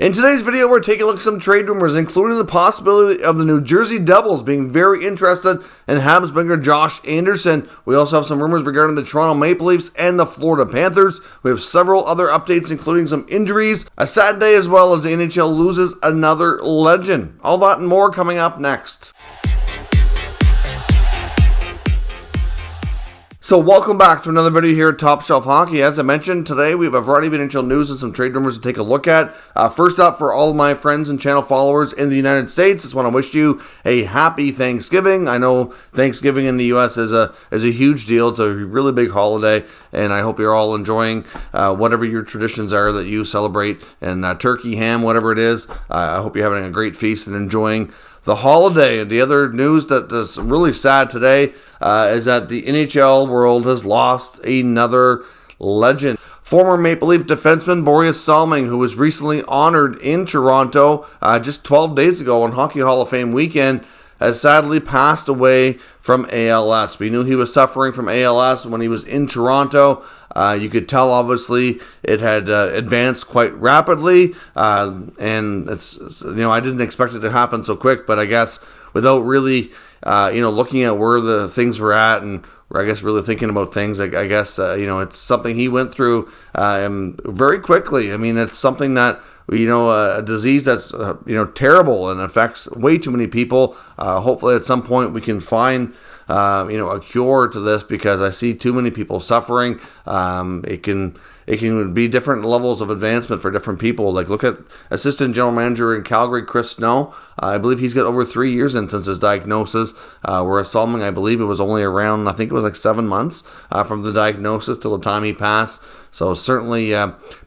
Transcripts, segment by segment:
In today's video, we're taking a look at some trade rumors, including the possibility of the New Jersey Devils being very interested in Habs winger Josh Anderson. We also have some rumors regarding the Toronto Maple Leafs and the Florida Panthers. We have several other updates, including some injuries, a sad day, as well as the NHL loses another legend. All that and more coming up next. So welcome back to another video here at Top Shelf Hockey. As I mentioned, today we have a variety of NHL news and some trade rumors to take a look at. First up, for all of my friends and channel followers in the United States, I just want to wish you a happy Thanksgiving. I know Thanksgiving in the U.S. is a huge deal. It's a really big holiday, and I hope you're all enjoying whatever your traditions are that you celebrate, and turkey, ham, whatever it is. I hope you're having a great feast and enjoying the holiday. And the other news that is really sad today is that the NHL world has lost another legend. Former Maple Leaf defenseman Borje Salming, who was recently honored in Toronto just 12 days ago on Hockey Hall of Fame weekend, has sadly passed away from ALS. We knew he was suffering from ALS when he was in Toronto. You could tell, obviously, it had advanced quite rapidly, and it's I didn't expect it to happen so quick. But I guess without really, looking at where the things were at, and I guess really thinking about things, I guess it's something he went through very quickly. I mean, it's something that, a disease that's, terrible and affects way too many people. Hopefully at some point we can find, a cure to this, because I see too many people suffering. It can be different levels of advancement for different people. Like, look at assistant general manager in Calgary, Chris Snow. I believe he's got over 3 years in since his diagnosis, whereas Salming, I believe it was only around, I think it was like 7 months from the diagnosis till the time he passed. So certainly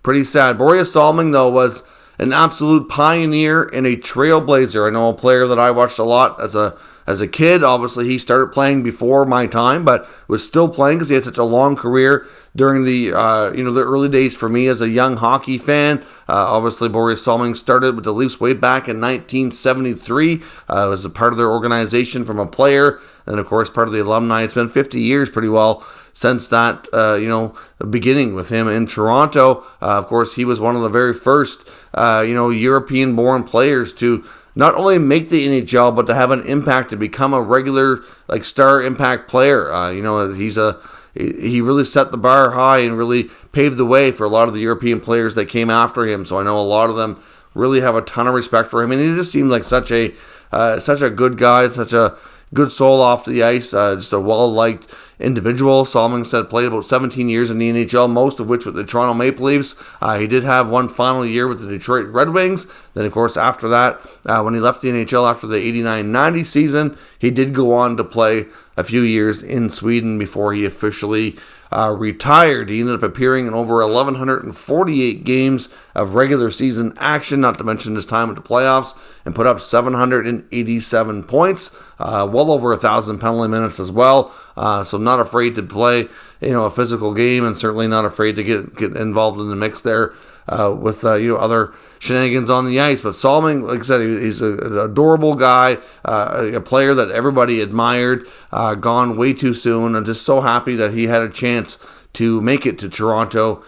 pretty sad. Borje Salming, though, was an absolute pioneer and a trailblazer. I know a player that I watched a lot as a kid. Obviously, he started playing before my time, but was still playing because he had such a long career during the the early days for me as a young hockey fan. Obviously, Borje Salming started with the Leafs way back in 1973. Was a part of their organization from a player, and of course part of the alumni. It's been 50 years pretty well since that beginning with him in Toronto. Of course, he was one of the very first European-born players to not only make the NHL, but to have an impact, to become a regular star impact player. He really set the bar high and really paved the way for a lot of the European players that came after him. So I know a lot of them really have a ton of respect for him, and he just seemed like such a good guy, such a good soul off the ice, just a well-liked individual. Salming said played about 17 years in the NHL, most of which with the Toronto Maple Leafs. He did have one final year with the Detroit Red Wings. Then, of course, after that, when he left the NHL after the 89-90 season, he did go on to play a few years in Sweden before he officially retired. He ended up appearing in over 1,148 games of regular season action, not to mention his time with the playoffs, and put up 787 points, well over 1,000 penalty minutes as well. So not afraid to play, a physical game, and certainly not afraid to get involved in the mix there with other shenanigans on the ice. But Salming, like I said, he's an adorable guy, a player that everybody admired, gone way too soon. I'm just so happy that he had a chance to make it to Toronto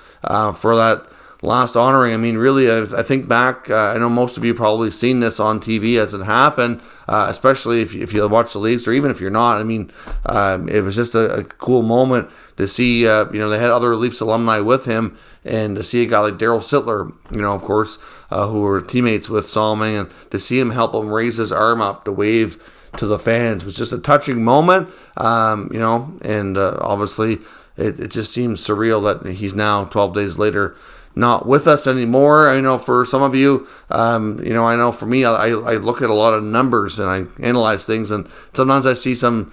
for that last honoring. I mean, really, I think back, I know most of you probably seen this on TV as it happened, especially if you watch the Leafs, or even if you're not. I mean, it was just a cool moment to see, they had other Leafs alumni with him, and to see a guy like Daryl Sittler, of course, who were teammates with Salming, and to see him help him raise his arm up to wave to the fans was just a touching moment, and obviously it just seems surreal that he's now 12 days later not with us anymore. I know for some of you, I know for me, I look at a lot of numbers and I analyze things, and sometimes I see some,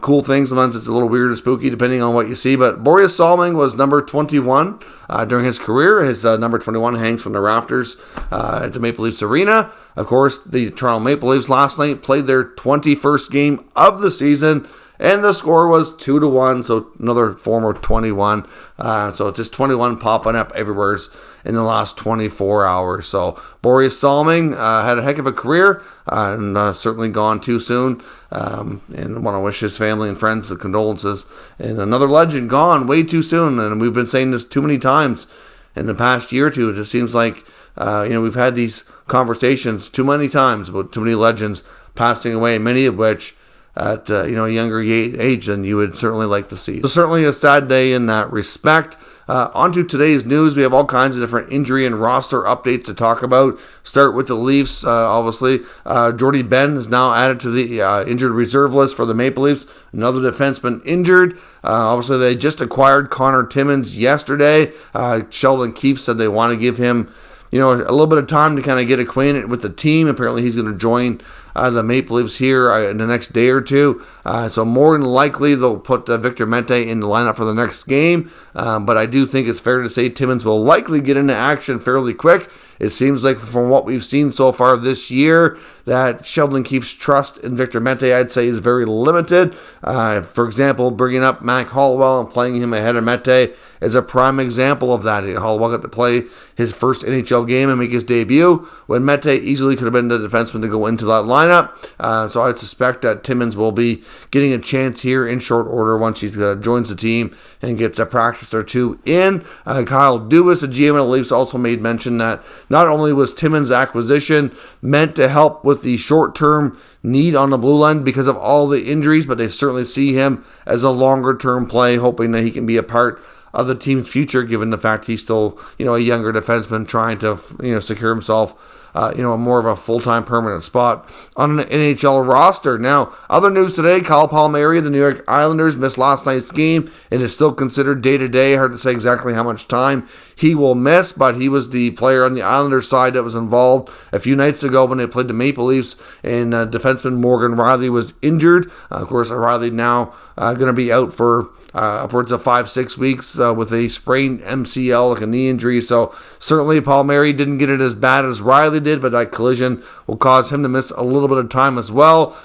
cool things. Sometimes it's a little weird or spooky depending on what you see. But Borje Salming was number 21 during his career. His number 21 hangs from the rafters at the Maple Leafs Arena. Of course, the Toronto Maple Leafs last night played their 21st game of the season, and the score was 2-1, so another form of 21. So it's just 21 popping up everywhere in the last 24 hours. So Borje Salming had a heck of a career, and certainly gone too soon. And want to wish his family and friends the condolences. And another legend gone way too soon. And we've been saying this too many times in the past year or two. It just seems like We've had these conversations too many times about too many legends passing away, many of which at a younger age than you would certainly like to see. So certainly a sad day in that respect. On to today's news. We have all kinds of different injury and roster updates to talk about. Start with the Leafs, obviously. Jordy Ben is now added to the injured reserve list for the Maple Leafs. Another defenseman injured. Obviously, they just acquired Connor Timmins yesterday. Sheldon Keefe said they want to give him a little bit of time to kind of get acquainted with the team. Apparently, he's going to join the Maple Leafs here in the next day or two. So more than likely, they'll put Victor Mete in the lineup for the next game. But I do think it's fair to say Timmins will likely get into action fairly quick. It seems like from what we've seen so far this year that Sheldon Keefe's trust in Victor Mete, I'd say, is very limited. For example, bringing up Mac Hollowell and playing him ahead of Mete is a prime example of that. Hollowell got to play his first NHL game and make his debut when Mete easily could have been the defenseman to go into that lineup. So I'd suspect that Timmins will be getting a chance here in short order once he joins the team and gets a practice or two in. Kyle Dubas, the GM of the Leafs, also made mention that not only was Timmins' acquisition meant to help with the short-term need on the blue line because of all the injuries, but they certainly see him as a longer-term play, hoping that he can be a part of the team's future, given the fact he's still, a younger defenseman trying to, secure himself, more of a full-time permanent spot on an NHL roster. Now, other news today, Kyle Palmieri, the New York Islanders, missed last night's game and is still considered day-to-day. Hard to say exactly how much time he will miss, but he was the player on the Islanders side that was involved a few nights ago when they played the Maple Leafs, and defenseman Morgan Riley was injured. Of course, Riley now going to be out for upwards of 5-6 weeks with a sprained MCL, like a knee injury. So certainly Palmieri didn't get it as bad as Riley did, but that collision will cause him to miss a little bit of time as well.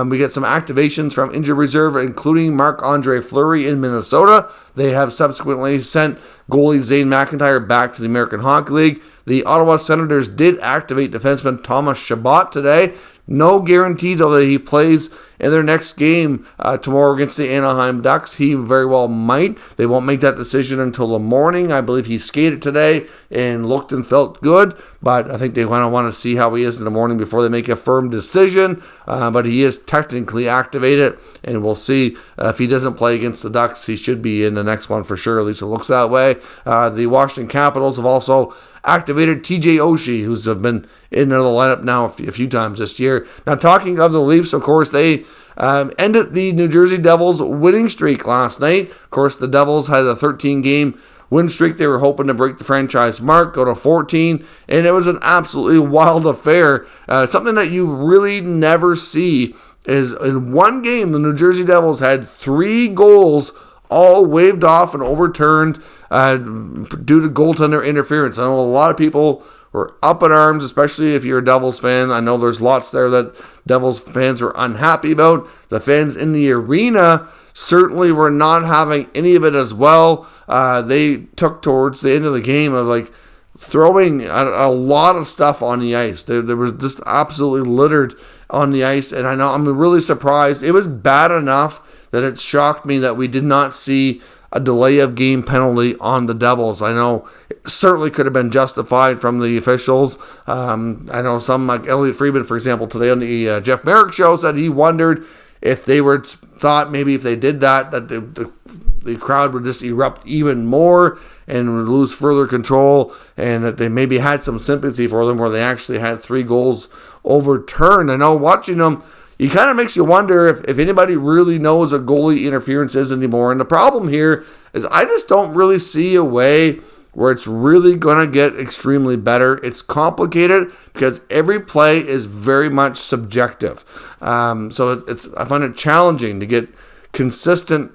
We get some activations from injured reserve, including Marc-Andre Fleury in Minnesota. They have subsequently sent goalie Zane McIntyre back to the American Hockey League. The Ottawa Senators did activate defenseman Thomas Chabot today. No guarantee, though, that he plays in their next game tomorrow against the Anaheim Ducks. He very well might. They won't make that decision until the morning. I believe he skated today and looked and felt good, but I think they kind of want to see how he is in the morning before they make a firm decision. But he is technically activated, and we'll see if he doesn't play against the Ducks. He should be in the next one for sure. At least it looks that way. The Washington Capitals have also activated TJ Oshie, who's been in the lineup now a few times this year. Now, talking of the Leafs, of course, they ended the New Jersey Devils winning streak last night. Of course, the Devils had a 13-game win streak. They were hoping to break the franchise mark, go to 14, and it was an absolutely wild affair. Something that you really never see is in one game, the New Jersey Devils had 3 goals all waved off and overturned due to goaltender interference. I know a lot of people were up in arms, especially if you're a Devils fan. I know there's lots there that Devils fans were unhappy about. The fans in the arena certainly were not having any of it as well. They took towards the end of the game of throwing a lot of stuff on the ice. There was just absolutely littered on the ice, and I know I'm really surprised. It was bad enough that it shocked me that we did not see a delay of game penalty on the Devils. I know it certainly could have been justified from the officials. I know some, like Elliot Friedman, for example, today on the Jeff Merrick show, said he wondered if they were thought maybe if they did that the crowd would just erupt even more and would lose further control, and that they maybe had some sympathy for them where they actually had 3 goals overturned. I know watching them, it kind of makes you wonder if anybody really knows what goalie interference is anymore. And the problem here is I just don't really see a way where it's really going to get extremely better. It's complicated because every play is very much subjective. So I find it challenging to get consistent,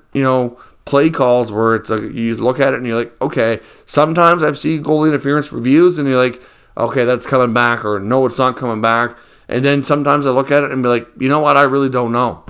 play calls where it's you look at it and you're like, okay, sometimes I've seen goalie interference reviews and you're like, okay, that's coming back, or no, it's not coming back. And then sometimes I look at it and be like, you know what, I really don't know.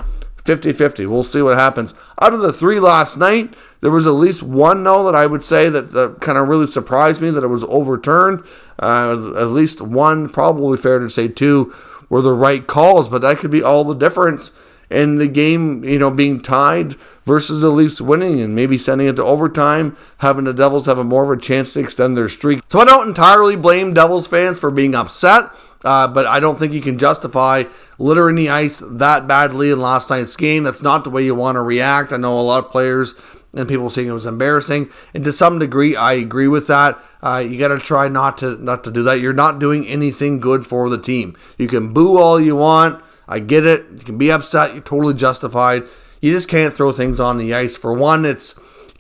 50-50. We'll see what happens. Out of the 3 last night, there was at least one no that I would say that kind of really surprised me that it was overturned. At least one, probably fair to say 2, were the right calls, but that could be all the difference in the game, being tied versus the Leafs winning and maybe sending it to overtime, having the Devils have a more of a chance to extend their streak. So I don't entirely blame Devils fans for being upset, but I don't think you can justify littering the ice that badly in last night's game. That's not the way you want to react. I know a lot of players and people saying it was embarrassing, and to some degree, I agree with that. You got to try not to do that. You're not doing anything good for the team. You can boo all you want. I get it. You can be upset. You're totally justified. You just can't throw things on the ice. For one,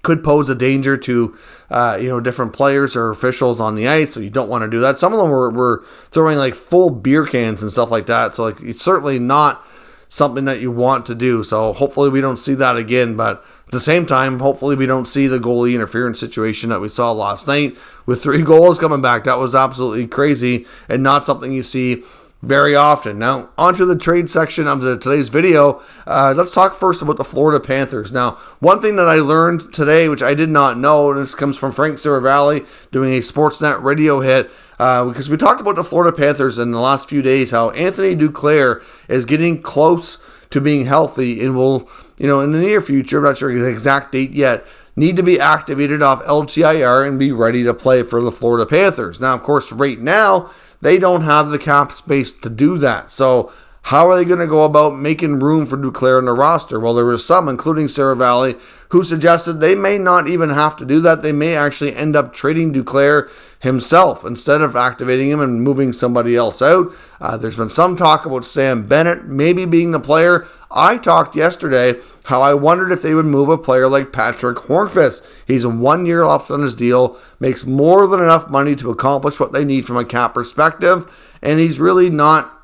could pose a danger to different players or officials on the ice, so you don't want to do that. Some of them were throwing like full beer cans and stuff like that, so it's certainly not something that you want to do. So hopefully we don't see that again, but at the same time, hopefully we don't see the goalie interference situation that we saw last night with 3 goals coming back. That was absolutely crazy and not something you see very often. Now, onto the trade section of today's video. Let's talk first about the Florida Panthers. Now, one thing that I learned today, which I did not know, and this comes from Frank Seravalli doing a Sportsnet radio hit, because we talked about the Florida Panthers in the last few days, how Anthony Duclair is getting close to being healthy and will, in the near future, I'm not sure the exact date yet, need to be activated off LTIR and be ready to play for the Florida Panthers. Now, of course, right now, they don't have the cap space to do that. So how are they going to go about making room for Duclair in the roster? Well, there was some, including Seravalli, who suggested they may not even have to do that. They may actually end up trading Duclair himself instead of activating him and moving somebody else out. There's been some talk about Sam Bennett maybe being the player. I talked yesterday how I wondered if they would move a player like Patrick Hornqvist. He's 1 year left on his deal, makes more than enough money to accomplish what they need from a cap perspective, and he's really not,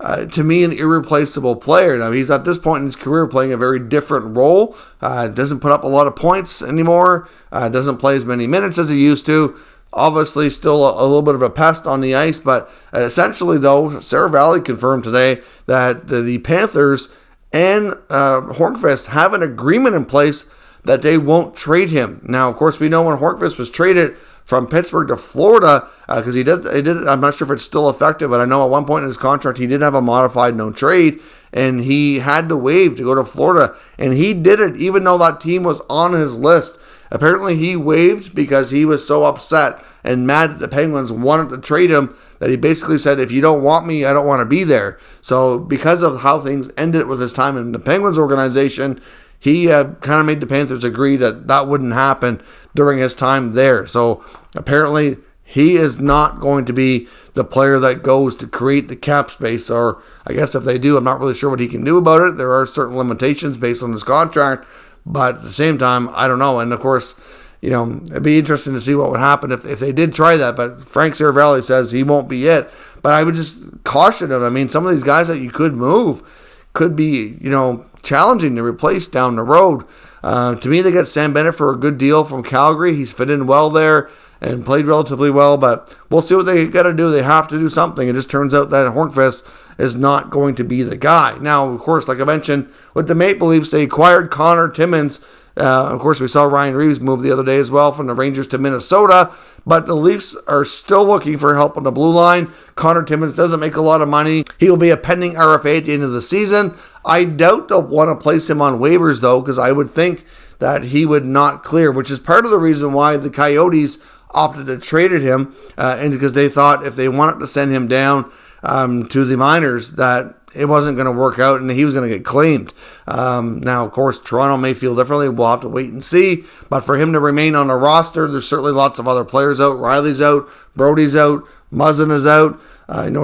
to me, an irreplaceable player. Now, he's at this point in his career playing a very different role. Doesn't put up a lot of points anymore. Doesn't play as many minutes as he used to. Obviously, still a little bit of a pest on the ice, but essentially, though, Seravalli confirmed today that the Panthers and Hornqvist have an agreement in place that they won't trade him. Now, of course, we know when Hornqvist was traded from Pittsburgh to Florida, because he did. I'm not sure if it's still effective, but I know at one point in his contract he did have a modified no trade, and he had to waive to go to Florida, and he did it even though that team was on his list. Apparently, he waived because he was so upset and mad that the Penguins wanted to trade him that he basically said, if you don't want me, I don't want to be there. So because of how things ended with his time in the Penguins organization, he kind of made the Panthers agree that that wouldn't happen during his time there. So apparently, he is not going to be the player that goes to create the cap space, or I guess if they do, I'm not really sure what he can do about it. There are certain limitations based on his contract, but at the same time, I don't know. And of course, it'd be interesting to see what would happen if they did try that. But Frank Seravalli says he won't be it. But I would just caution him. I mean, some of these guys that you could move could be, challenging to replace down the road. To me, they got Sam Bennett for a good deal from Calgary. He's fit in well there and played relatively well, but we'll see what they got to do. They have to do something. It just turns out that Hornqvist is not going to be the guy. Now, of course, like I mentioned, with the Maple Leafs, they acquired Connor Timmins. Of course, we saw Ryan Reeves move the other day as well from the Rangers to Minnesota, but the Leafs are still looking for help on the blue line. Connor Timmins doesn't make a lot of money. He will be a pending RFA at the end of the season. I doubt they'll want to place him on waivers, though, because I would think that he would not clear, which is part of the reason why the Coyotes opted to trade him, and because they thought if they wanted to send him down to the minors, that it wasn't going to work out and he was going to get claimed. Now, of course, Toronto may feel differently. We'll have to wait and see. But for him to remain on the roster, there's certainly lots of other players out. Riley's out. Brody's out. Muzzin is out.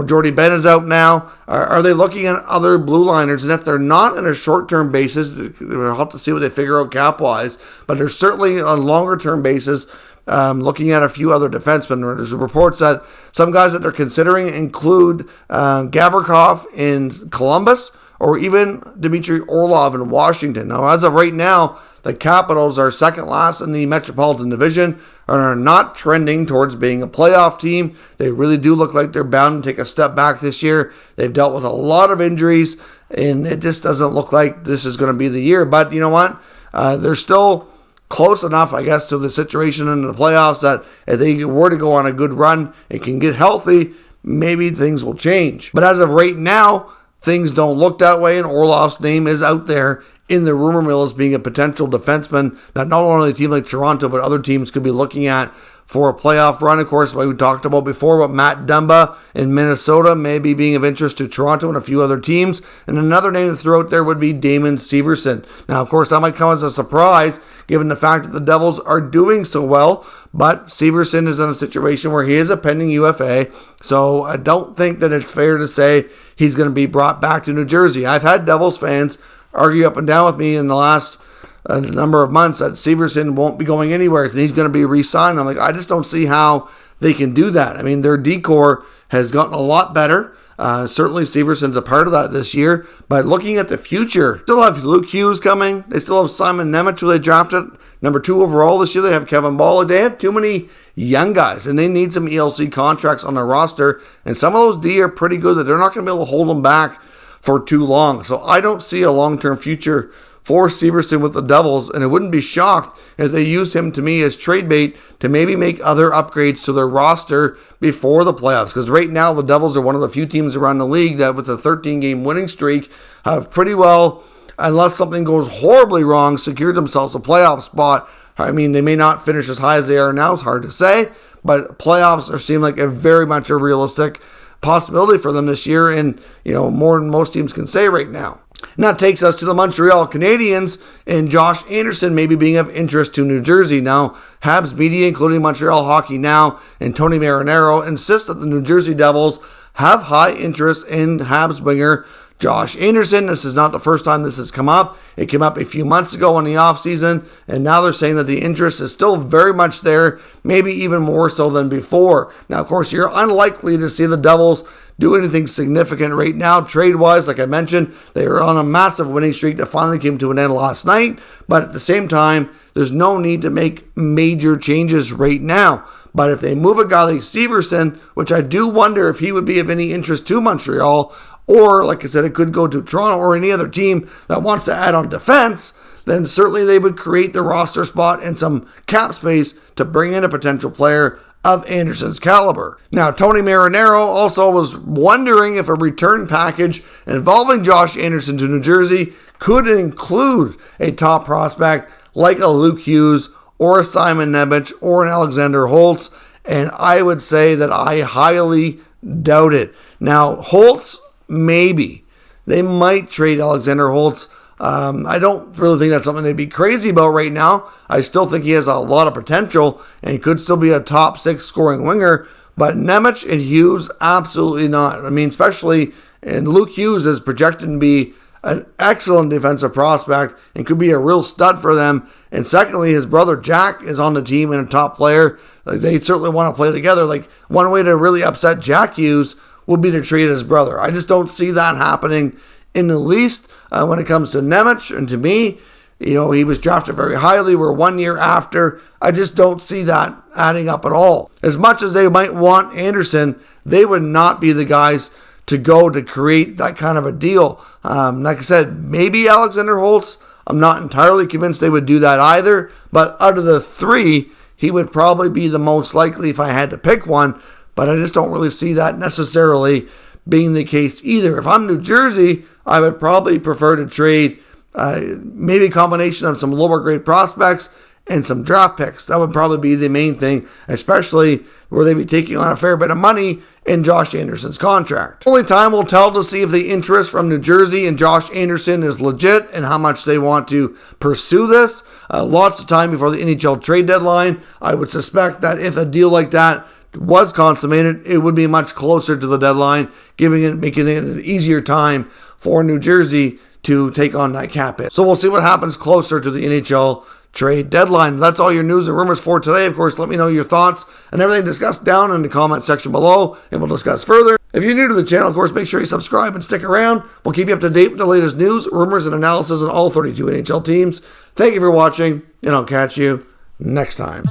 Jordy Ben is out now. Are they looking at other blue liners? And if they're not in a short-term basis, we'll have to see what they figure out cap-wise. But there's certainly a longer-term basis, looking at a few other defensemen. There's reports that some guys that they're considering include Gavrikov in Columbus or even Dmitry Orlov in Washington. Now, as of right now, the Capitals are second last in the Metropolitan Division and are not trending towards being a playoff team. They really do look like they're bound to take a step back this year. They've dealt with a lot of injuries, and it just doesn't look like this is going to be the year. But you know what? They're still close enough, I guess, to the situation in the playoffs that if they were to go on a good run and can get healthy, maybe things will change. But as of right now, things don't look that way, and Orlov's name is out there in the rumor mill as being a potential defenseman that not only a team like Toronto, but other teams could be looking at for a playoff run. Of course, like we talked about before, about Matt Dumba in Minnesota maybe being of interest to Toronto and a few other teams. And another name to throw out there would be Damon Severson. Now, of course, that might come as a surprise given the fact that the Devils are doing so well, but Severson is in a situation where he is a pending UFA, so I don't think that it's fair to say he's going to be brought back to New Jersey. I've had Devils fans argue up and down with me in the last a number of months that Severson won't be going anywhere and he's going to be re-signed. I'm like, I just don't see how they can do that. I mean, their decor has gotten a lot better. Certainly Severson's a part of that this year, but looking at the future, still have Luke Hughes coming. They still have Simon Nemec, who they drafted number 2 overall this year. They have Kevin Bollig. They have too many young guys, and they need some ELC contracts on their roster, and some of those D are pretty good that they're not going to be able to hold them back for too long. So I don't see a long-term future for Severson with the Devils, and I wouldn't be shocked if they use him to me as trade bait to maybe make other upgrades to their roster before the playoffs. Because right now the Devils are one of the few teams around the league that with a 13-game winning streak have pretty well, unless something goes horribly wrong, secured themselves a playoff spot. I mean, they may not finish as high as they are now, it's hard to say, but playoffs seem like a very much a realistic possibility for them this year, and more than most teams can say right now. And that takes us to the Montreal Canadiens and Josh Anderson maybe being of interest to New Jersey. Now, Habs media, including Montreal Hockey Now and Tony Marinaro, insist that the New Jersey Devils have high interest in Habs winger Josh Anderson. This is not the first time this has come up. It came up a few months ago in the offseason, and now they're saying that the interest is still very much there, maybe even more so than before. Now, of course, you're unlikely to see the Devils do anything significant right now, trade-wise. Like I mentioned, they were on a massive winning streak that finally came to an end last night, but at the same time, there's no need to make major changes right now. But if they move a guy like Severson, which I do wonder if he would be of any interest to Montreal, or, like I said, it could go to Toronto or any other team that wants to add on defense, then certainly they would create the roster spot and some cap space to bring in a potential player of Anderson's caliber. Now, Tony Marinaro also was wondering if a return package involving Josh Anderson to New Jersey could include a top prospect like a Luke Hughes or a Simon Nemec or an Alexander Holtz, and I would say that I highly doubt it. Now, Holtz, maybe. They might trade Alexander Holtz. I don't really think that's something they'd be crazy about right now. I still think he has a lot of potential and he could still be a top 6 scoring winger. But Nemec and Hughes, absolutely not. I mean, especially, and Luke Hughes is projected to be an excellent defensive prospect and could be a real stud for them. And secondly, his brother Jack is on the team and a top player. Like, they certainly want to play together. Like, one way to really upset Jack Hughes would be to trade his brother. I just don't see that happening in the least when it comes to Nemec. And to me, he was drafted very highly. We're 1 year after. I just don't see that adding up at all. As much as they might want Anderson, they would not be the guys to go to create that kind of a deal. Like I said, maybe Alexander Holtz. I'm not entirely convinced they would do that either. But out of the 3, he would probably be the most likely if I had to pick one. But I just don't really see that necessarily being the case either. If I'm New Jersey, I would probably prefer to trade maybe a combination of some lower grade prospects and some draft picks. That would probably be the main thing, especially where they'd be taking on a fair bit of money in Josh Anderson's contract. Only time will tell to see if the interest from New Jersey and Josh Anderson is legit and how much they want to pursue this. Lots of time before the NHL trade deadline. I would suspect that if a deal like that was consummated, it would be much closer to the deadline, making it an easier time for New Jersey to take on that cap hit. So we'll see what happens closer to the NHL trade deadline. That's all your news and rumors for today. Of course, let me know your thoughts and everything discussed down in the comment section below, and we'll discuss further. If you're new to the channel, of course, make sure you subscribe and stick around. We'll keep you up to date with the latest news, rumors, and analysis on all 32 NHL teams. Thank you for watching, and I'll catch you next time.